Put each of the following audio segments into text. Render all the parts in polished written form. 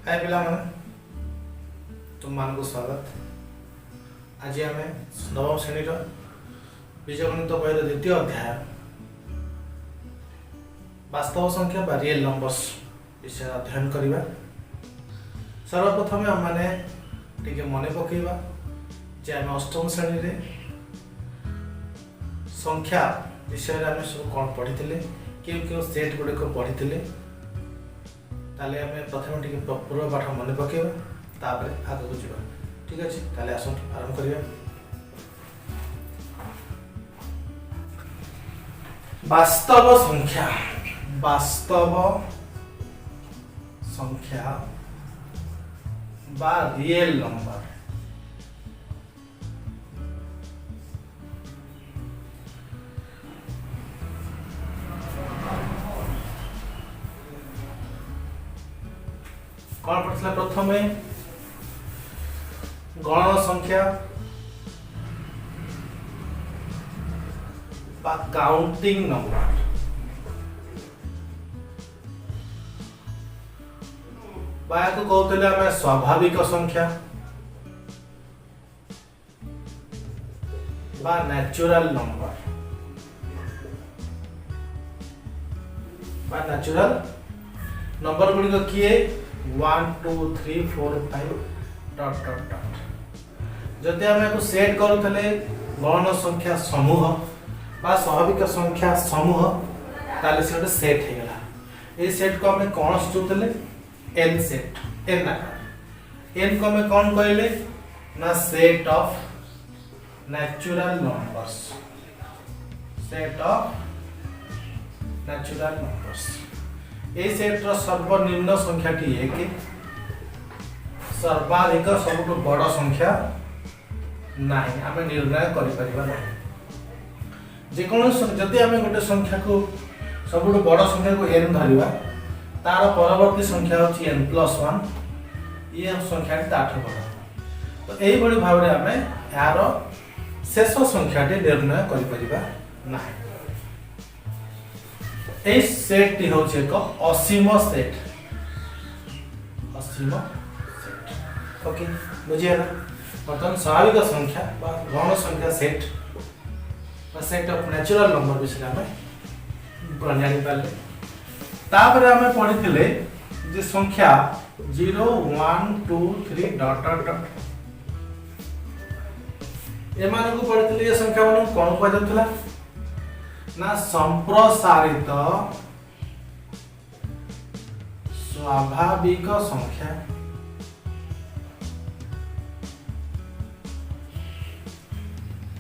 हाय पिला माने तुम मान को स्वागत। आज आम नवम श्रेणी बीजगणित बहिर द्वितीय अध्याय वास्तव संख्या बा रियल नंबर्स विषय अध्ययन करवा। सर्वप्रथम आम मैंने टिके मन पकेबा जे आम अष्टम श्रेणी रे संख्या विषय आम सब कौन पढ़ी क्यों सेट गुड़िक पढ़ी ताले आम प्रथम टिके पूर्व पाठ मन पकेबा तापर आगे को जीवा। ठीक अच्छे ताले आसंतु आरंभ करिया। वास्तव संख्या बा रियल नंबर कौन पढ़ा प्रथम गण संख्या बा काउंटिंग नंबर बाया को कहते आम स्वाभाविक संख्या बा नेचुरल नंबर बा नेचुरल नंबर गुड़िक किए 1 2 3 4 5 डॉट डॉट डॉट जदि आम सेट करूले गण संख्या समूह बा स्वाभाविक संख्या समूह ताले से गोटे सेट हो गला। ये सेट को आम कौन सोचुले एन सेट एन आकार एन को आम कौन कहले ना set of natural numbers set of natural numbers. ये सेट रो सर्वनिम्न संख्या टी है कि सर्वाधिक सबुठ बड़ संख्या नहीं आम निर्णय कर जेकोसी जदि आम गोटे संख्या को सबुठ बड़ संख्या को एन धरवा तार परवर्ती संख्या होची n+1 ये संख्या ताठ बड़ तो यही भाव में आम यार शेष संख्या निर्णय कर सेट टी होचे एक असीम सेट ओके बुझिए ना। बर्तमान स्वाभाविक संख्या गण संख्या set set of natural number विषय आम जानी पारे। तापर आम पढ़ी जे संख्या 0 1 2 3 डॉट डॉट डॉट एमान को पढ़ी ये संख्या मान कौन कह जाउथला ना संप्रसारित स्वाभाविक संख्या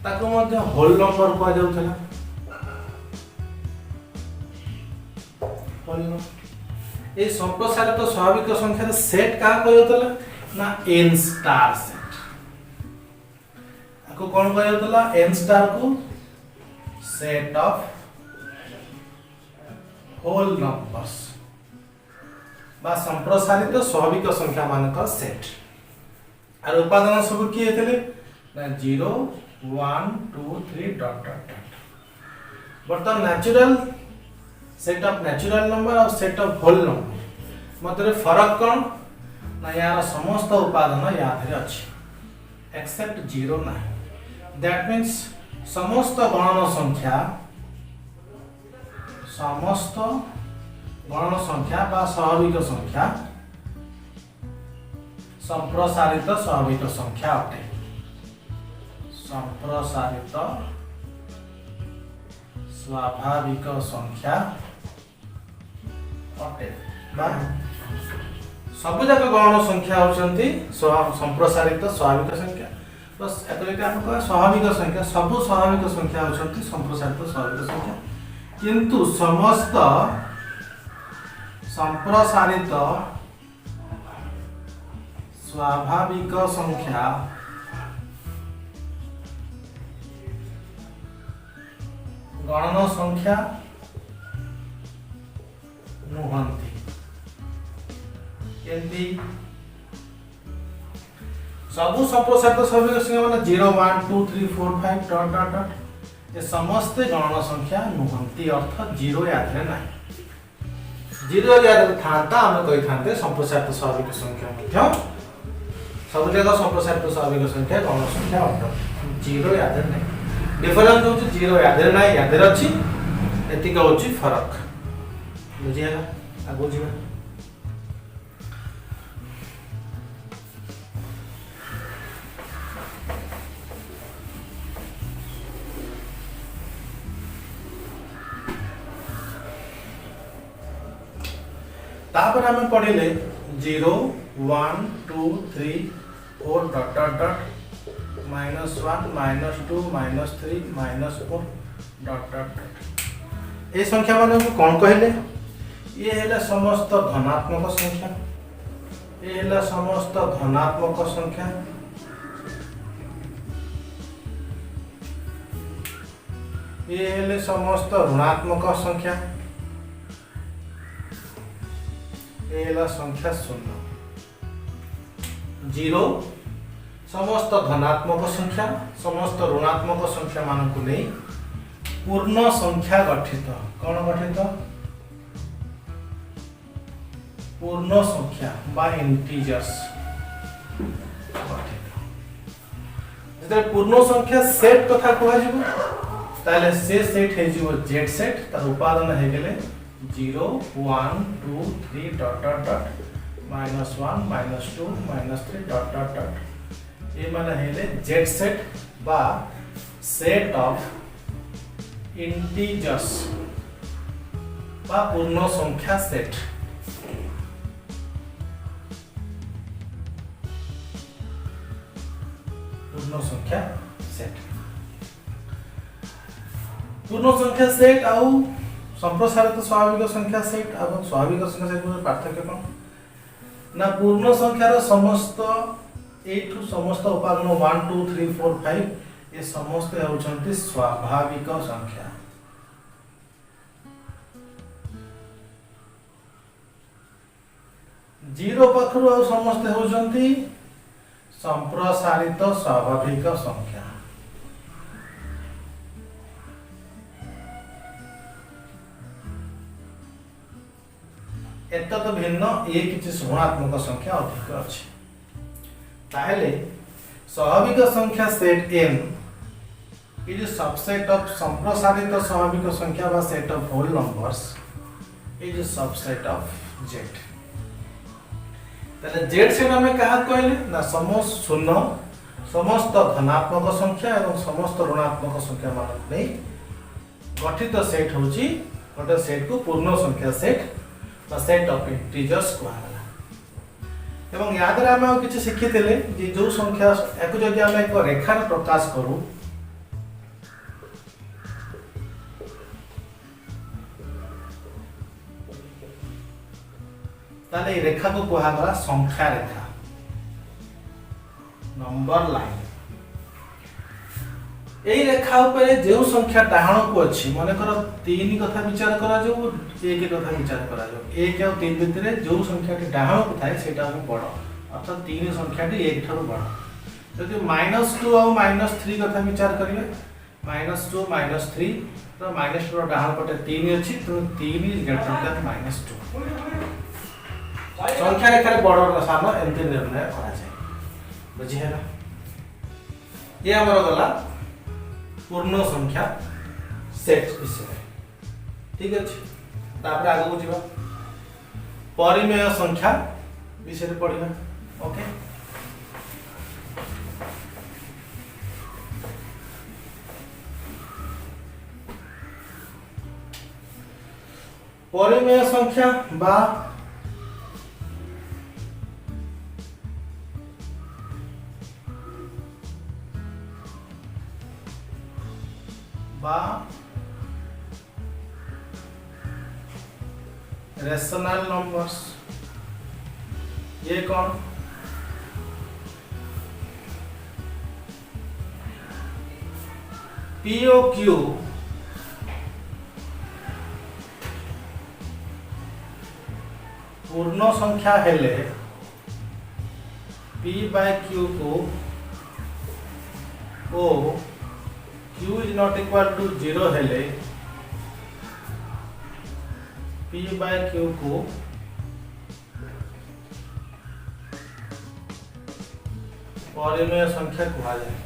ताको मध्य होल नंबर कह जाउथला। ये संप्रसारित स्वाभाविक संख्या सेट का कह जाउथला ना n स्टार सेट आको कौन कह जाउथला n स्टार को सेट ऑफ होल नंबर्स बा संप्रसारित स्वाभाविक संख्या मानक सेट आर उपादान सब किए थे ना 0 1 2 3 डॉट डॉट डॉट। बर्तमान natural set of natural number और सेट ऑफ होल नंबर मध्य फरक कौन ना यार समस्त उपादान या अच्छी एक्सेप्ट 0 ना दैट मीन्स समस्त गणन संख्या बा स्वाभाविक संख्या संप्रसारित स्वाभाविक संख्या अटे संप्रसारित स्वाभाविक संख्या अटे बा सब जाक गणन संख्या होचंती संप्रसारित स्वाभाविक संख्या बस एतले हम कह स्वाभाविक संख्या सब स्वाभाविक संख्या होचंती संप्रसारित स्वाभाविक संख्या किंतु समस्त संप्रसारित स्वाभाविक संख्या गणन संख्या नुहंती केंती सब संप्रसारित स्वाभाविक संख्या माने 0 1 2 3 4 5 डॉट डॉट डॉट ये समस्त गणन संख्या नुहंती अर्थ 0 याद रे नहीं जीरो याद था आम कही था संप्रसारित स्वाभाविक संख्या सब जगह संप्रसारित स्वाभाविक संख्या गौण संख्या अट जीरो याद नहीं डिफरेंस हूँ जीरो याद ना याद अच्छी एतिक हूँ फरक बुझीगला आगू जी तापर आम पढ़ले 0 1 2 3 4 dot dot dot -1 -2 -3 -4 dot dot dot ये संख्या मान कौन कहले ये है समस्त धनात्मक संख्या ये है समस्त धनात्मक संख्या ये है समस्त ऋणात्मक संख्या ये संख्या 0 0 समस्त धनात्मक संख्या समस्त ऋणात्मक संख्या मान को नहीं पूर्ण संख्या गठित कौन गठित पूर्ण संख्या बा इंटीजर्स गठित जब पूर्ण संख्या सेट कथा कह ताले से सेट है जीवो जेड सेट तार उपादान है गेले 0 1 2 3 dot dot dot -1 -2 -3 dot dot dot ये माने है जेड सेट बा सेट ऑफ इंटीजर्स बा पूर्ण संख्या सेट पूर्ण संख्या सेट पूर्ण संख्या सेट आउ संप्रसारित स्वाभाविक संख्या सेट और स्वाभाविक संख्या सेट में पार्थक्य कौन ना पूर्ण संख्यार समस्त एठू समस्त उपादान 1 2 3 4 5 ये समस्त होचंती स्वाभाविक संख्या जीरो पाखरु आ समस्त होचंती संप्रसारित स्वाभाविक संख्या एत तो भिन्न ये किसी ऋणात्मक संख्या अधिक अच्छे ताहले स्वाभाविक संख्या set n is subset of संप्रसारित स्वाभाविक संख्या बा set of whole numbers is subset of z ताले z सेट हमें कहा कहले ना समस्त शून्य समस्त धनात्मक संख्या एवं समस्त ऋणात्मक संख्या मान नहीं गठित सेट होची गोटे सेट को पूर्ण संख्या सेट बा सेट ऑफ इंटीजर्स कहला एवं याद रे हम किछि शिखितले जे जो संख्या एको जदि हम एक रेखा रे प्रकाश करू ताले रेखा को कहला संख्या रेखा नंबर लाइन एई रेखा ऊपर जो संख्या डाहण को अछि माने कर 3 कथा विचार करा जो 1 कथा विचार करा जो 1 और 3 भितरे जो संख्या टी डाहण को थाए सेटा हम बड़ अर्थात 3 संख्या टी 1 थारो बड़ जदि -2 और -3 कथा विचार करिवे -2 -3 तो -2 रो डाहण पटे 3 अछि तो 3 इज ग्रेटर देन -2 संख्या रेखा रे बड़ और सानो एंते निर्णय करा जाय बुझी हैला ये हमर गला पूर्ण संख्या सेट विषय ठीक अछि तापर आगो को जीवा परिमेय संख्या विषय पढ़िबा ओके परिमेय संख्या बा रेशनल नंबर्स ये कौन पी ओ क्यू पूर्ण संख्या हेले p by q को ओ q is not equal to 0 हेले p P/Q को परिमेय संख्या कहा जाए।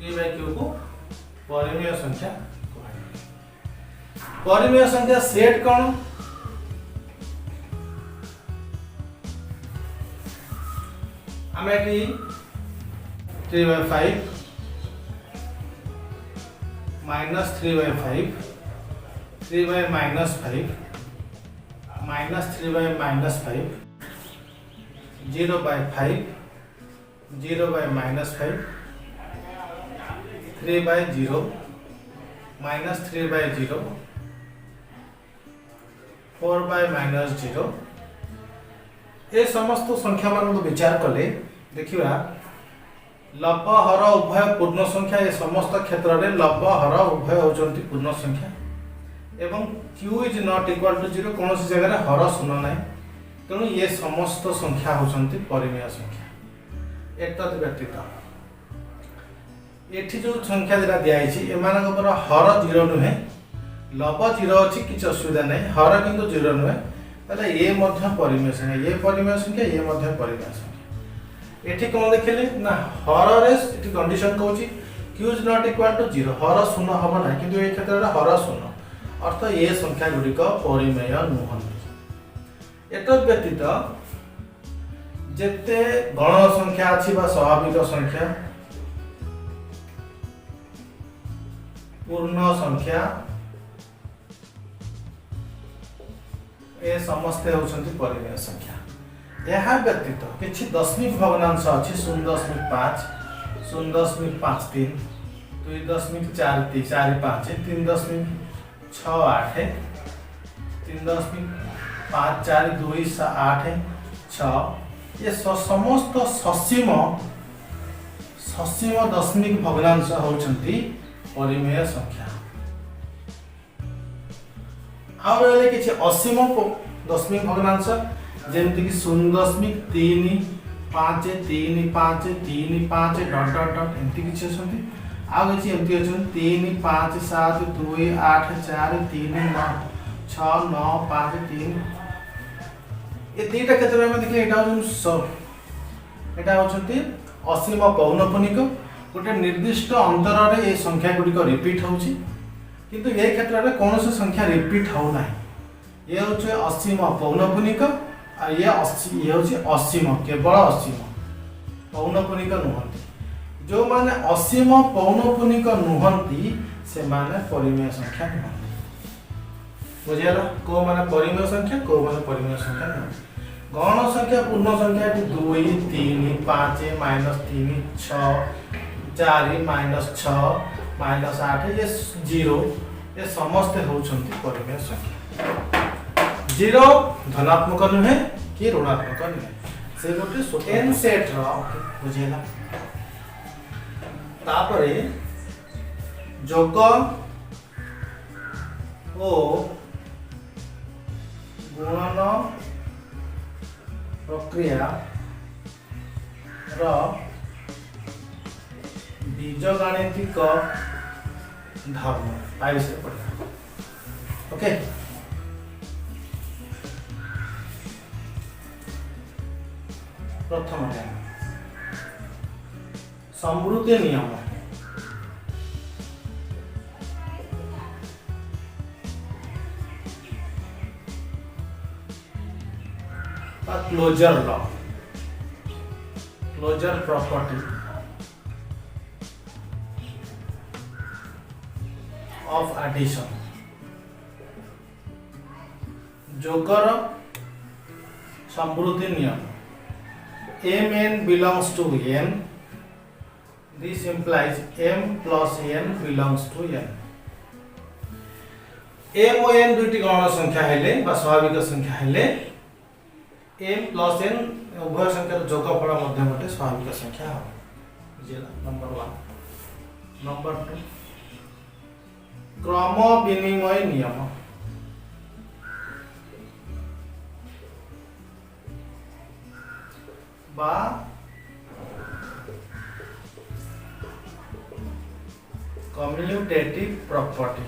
P/Q को परिमेय संख्या कहा जाए। परिमेय संख्या सेट कौन? आमे 3/5 minus 3/5 3/-5 minus 3/-5 0/5 0/-5 3/0 minus 3/0 4/-0 ये समस्त संख्या मान विचार कले देखिबा लब्ध हर उभय पूर्ण संख्या। ये समस्त क्षेत्र में लब्ध हर उभय होचंती पूर्ण संख्या एवं q is not equal to 0 कौन सी जगह हर शून्य नहीं तेणु ये समस्त संख्या होचंती परिमेय संख्या। एतद व्यतीत एठी जो संख्या दिला दियाइछि एमानक पर हर 0 नुहे लब्ध 0 अछि किछ असुविधा नहीं हर किंतु 0 नुहे ताले ये मध्य परिमेय संख्या ये परिमेय संख्या ये मध्य परिमेय संख्या। एठी कोन देखले ना हर रे एठी कंडीशन कहूची q is not equal to 0 हर शून्य हबो ना किंतु ए क्षेत्र रे हर शून्य अर्थ ये संख्या गुडी को परिमेय नुहंती। एत व्यतीत जेते गण संख्या अछि बा स्वाभाविक संख्या पूर्ण संख्या ए समस्त होचंती परिमेय संख्या। यह व्यतीत किछि दशमिक भग्नांश अछि 0.5 0.53 2.45 3.68 3.54 2 ये समस्त ससीम दशमिक भग्नांश होचंती परिमेय संख्या। आ रहले किछि असीम दशमिक भग्नांश जेमति कि 0.353535 डॉट डॉट डॉट एमती किछि असंती आ किछि एमती अछन 3 5 7 2 8 4 3 9 6 9 5 3 ए तीटा क्षेत्र में देखले एटा होचंती असीम पौनपुनिक गोटे निर्दिष्ट अंतर रे ए संख्या गुडी को रिपीट होउची किंतु ए क्षेत्र में कौन सी संख्या रिपीट हो ना ये होचे असीम पौनपुनिक आ ये होचे असीम केवल असीम पौनपुनिक नुहंती। जो माने असीम पौनपुनिक नुहंती से माने परिमेय संख्या नुहंती। बुझियाला को माने परिमेय संख्या को माने परिमेय संख्या नुहंती। गण संख्या पूर्ण संख्या 2 3 5 -3 6 4 -6 -8 ये 0 ये समस्त होचंती परिमेय संख्या। 0 धनात्मक नुहे कि ऋणात्मक नुहे से गोटे n सेट रो बुझेला। तापरे जोग ओ गुणन प्रक्रिया रो बीजगणितिक धर्म पाई से पढ़ा। ओके प्रथम समृद्धि नियम closure law closure property of addition जोगर समृद्धि नियम mn belongs to n this implies m plus n belongs to n m और n दुईटी गण संख्या हेले बा स्वाभाविक संख्या हेले m plus n उभय संख्यार जोगफल मध्य गोटे स्वाभाविक संख्या हो बुझिला। नंबर 1 नंबर 2 क्रम विनिमय नियम बा कम्यूटेटिव प्रॉपर्टी।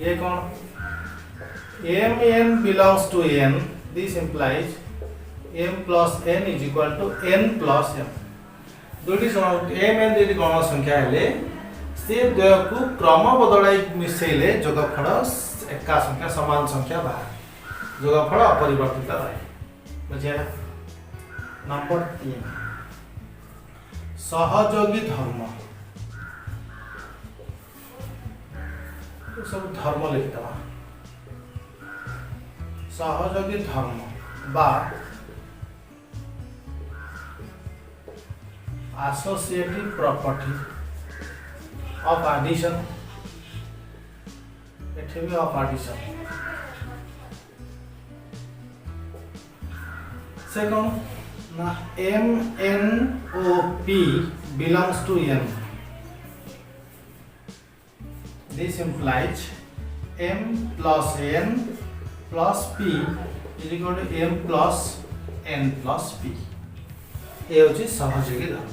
ये कौन? m n belongs to n, this implies m plus n is equal to n plus m। दुटी m n दुटी गण संख्या हेले से द्वय को क्रम बदलाई मिसेले जोगफल एका संख्या समान संख्या बाहर जोगफल अपरिवर्तित रहे। बुझे? नंबर 3 सहयोगी धर्म। तो सब धर्म लिखता सहयोगी धर्म बा एसोसिएटिव प्रॉपर्टी ऑफ एडिशन। एठे भी ऑफ एडिशन से कौन ना m n o p belongs to n, this implies m plus n plus p is equal to m plus n plus p। ये होची सहयोगी धर्म।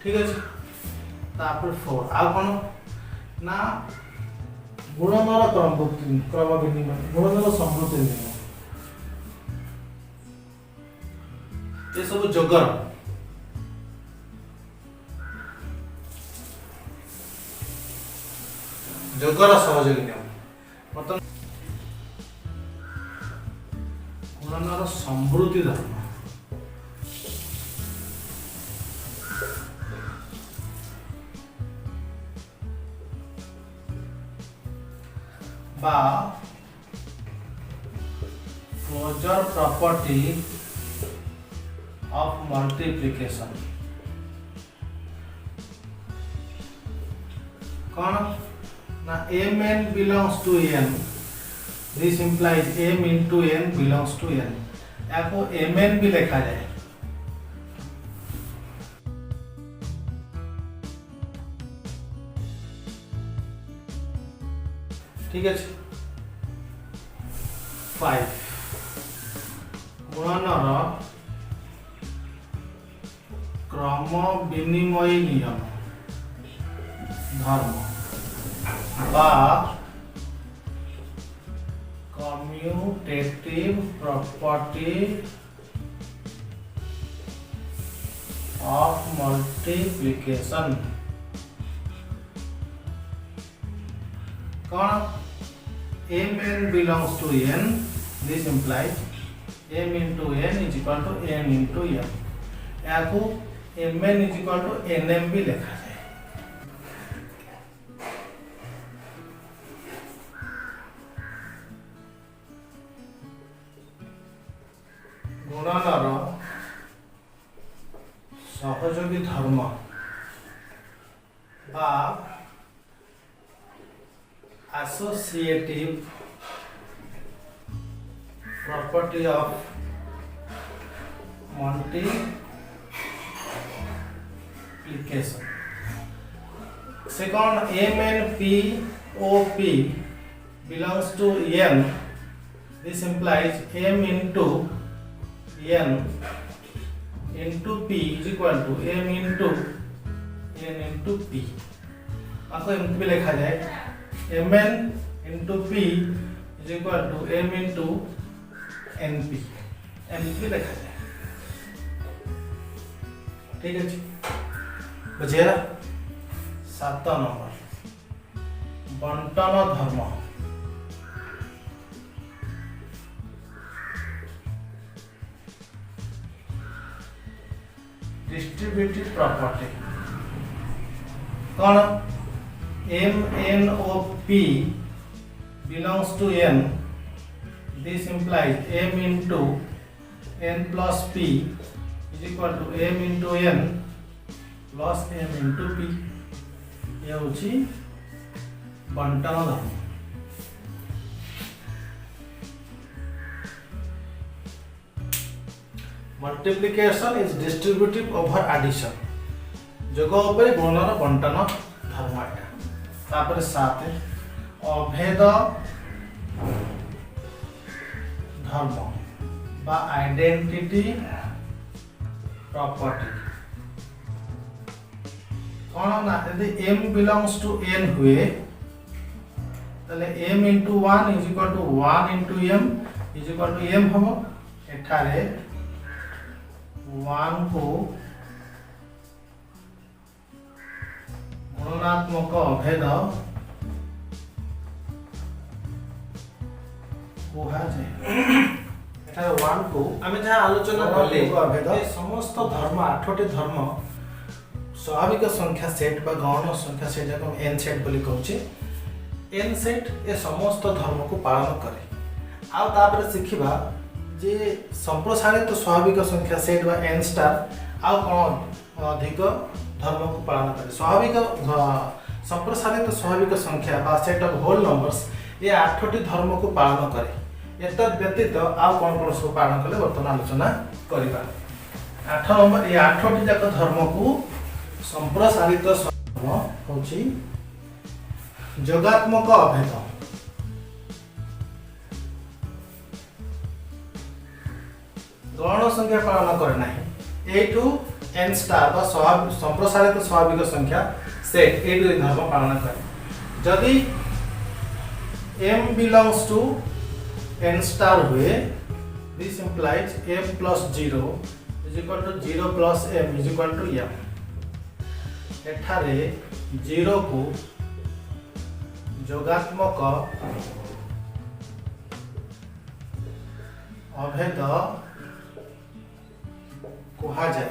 ठीक है। तापर 4 आ कोन ना गुणनर क्रम विनिमय गुणनर समृद्धि नियम। ये सब जोगर सहयोगी नियम मतलब गुणनर समृद्धि धर्म बा क्लोजर प्रॉपर्टी ऑफ मल्टीप्लिकेशन। कौन ना m n belongs to n, this implies m into n belongs to n। आपको m n भी लिखा जाए। ठीक है। 5 गुणनर क्रम विनिमय नियम धर्म बा कम्यूटेटिव प्रॉपर्टी ऑफ मल्टीप्लिकेशन। कौन m n belongs to n, this implies m into n is equal to n into m। याको m n is equal to n m भी लिखा जाए। गुणनर सहयोगी धर्म बा associative property of multiplication। Second, m n p o p belongs to n, this implies m into n into p is equal to m into n into p। आपको M भी लिखा जाए mn into p is equal to m into np। np लिखा जाए। ठीक है जी। बुझेगा? 7 number बंटन धर्म। Distributive property. कौन m n o p belongs to n, this implies m into n plus p is equal to m into n plus m into p। ये होची बंटन धर्म। Multiplication is distributive over addition. जोग उपरे गुणनर बंटन धर्म एटा। तापर 7 अभेद धर्म बा आइडेंटिटी प्रॉपर्टी। कौन ना यदि m बिलोंग्स टू n हुए तले m into 1 is equal to 1 into m is equal to m हम एठारे 1 को गुणात्मक अभेद कुहा जाए एठारे 1 को आमे जहां आलोचना करले अभेद ए समस्त धर्म 8टी धर्म स्वाभाविक संख्या सेट बा गौण संख्या सेट जको n सेट बोली कहूचे n सेट ए समस्त धर्म को पालन करे आ तापर सिखिबा जे संप्रसारित स्वाभाविक संख्या सेट बा n स्टार आ कोन अधिक धर्म को पालन करे स्वाभाविक संप्रसारित स्वाभाविक संख्या बा सेट ऑफ होल नंबर्स ये 8टी धर्म को पालन करे एत व्यतीत आ कोन कोन सब पालन कले वर्तमान आलोचना करिबा 8 नंबर ये 8टी जाक धर्म को संप्रसारित धर्म होची जोगात्मक अभेद गौण संख्या पालन करे नाही a टू n स्टार बा संप्रसारित स्वाभाविक संख्या सेट a टू धर्म पालन करे जदि m belongs to n star हुए this implies m plus 0 is equal to 0 plus m is equal to m एठारे 0 को जोगात्मक अभेद कहा जाए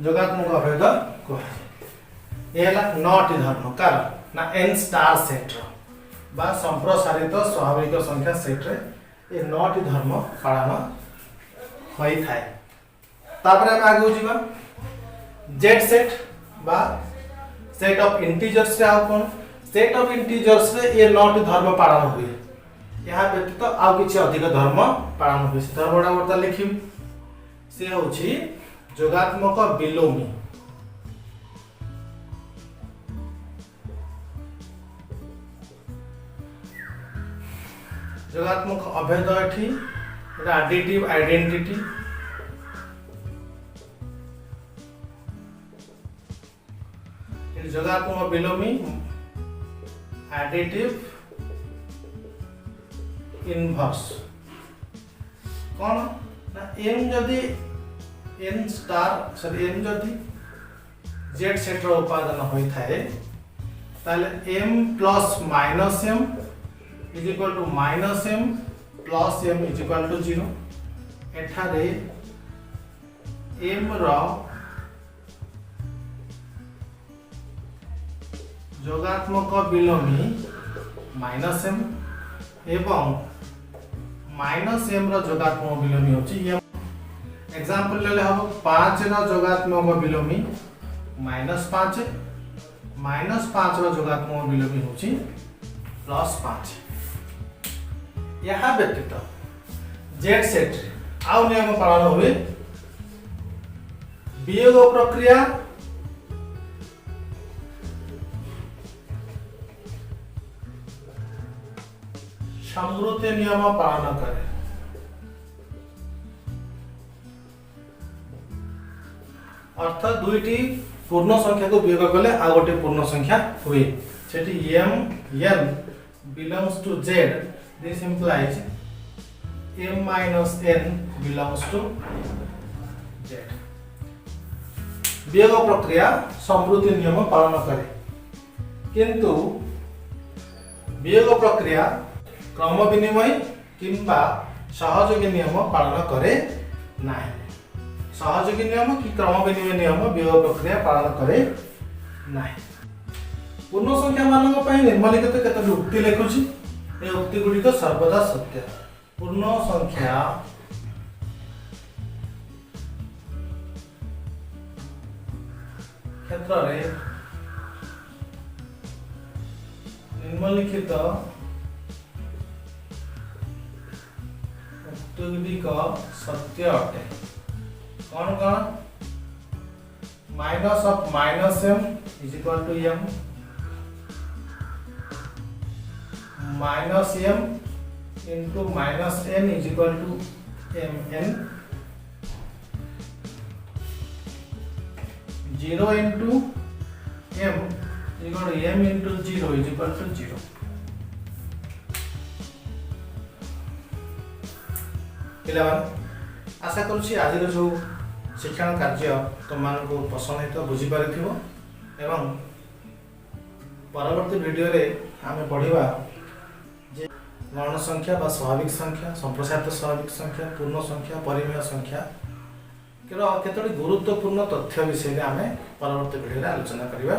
जोगात्मक अभेद कहा जाए एला 9टी धर्म कारण ना n स्टार सेट बा संप्रसारित स्वाभाविक संख्या सेट रे ए 9टी धर्म पालन होई थाए तापर हम आगु जीवा z सेट बा सेट ऑफ इंटीजर्स रे आ कोन सेट ऑफ इंटीजर्स रे ए 9टी धर्म पालन हुए यहाँ व्यतीत आ किछि अधिक धर्म पालन हुए से धर्मडा वर्ता लिखिम से होछि जोगात्मक बिलोमी जोगात्मक अभेद एठी एडिटिव आइडेंटिटी जोगात्मक बिलोमी एडिटिव इनवर्स कौन ना m जदि n स्टार सॉरी m जदि z सेट रो उत्पादन होई थाए ताले m plus minus m is equal to minus m plus m is equal to 0 एठारे m रो जोगात्मक बिलोमी माइनस m एवं माइनस m रो जोगात्मक बिलोमी होची m एग्जांपल लेले हम 5 रो जोगात्मक बिलोमी -5 -5 रो जोगात्मक बिलोमी होची +5 यहाँ व्यतीत z सेट आउ नियम पालन हुए वियोग प्रक्रिया समृद्धि नियम पालन करे अर्थात दुईटी पूर्ण संख्या को वियोग कले आ गोटे पूर्ण संख्या हुए सेठी m n belongs to z this implies m minus n belongs to z वियोग प्रक्रिया समृद्धि नियम पालन करे किंतु वियोग प्रक्रिया क्रम विनिमय किंबा सहयोगी नियम पालन करे नाही सहयोगी नियम कि क्रम विनिमय नियम वियोग प्रक्रिया पालन करे नाही पूर्ण संख्या मानक पई निम्नलिखित केतन उक्ति लेखुछि ए उक्ति गुडी तो सर्वदा सत्य पूर्ण संख्या क्षेत्र रे निम्नलिखित उक्तिक सत्य अटे कौन कौन minus of minus m is equal to m minus m into minus n is equal to mn 0 into m equal to m into 0 is equal to 0. पिलामान आशा करुछि आज जो शिक्षण कार्य तुम को पसंद है तो बुझी पारिथिबो एवं परवर्ती वीडियो रे आमे पढ़िबा जे गौण संख्या बा स्वाभाविक संख्या संप्रसारित स्वाभाविक संख्या पूर्ण संख्या परिमेय संख्या केतोटी गुरुत्वपूर्ण तथ्य विषय में आमे परवर्ती वीडियो रे आलोचना करिबा।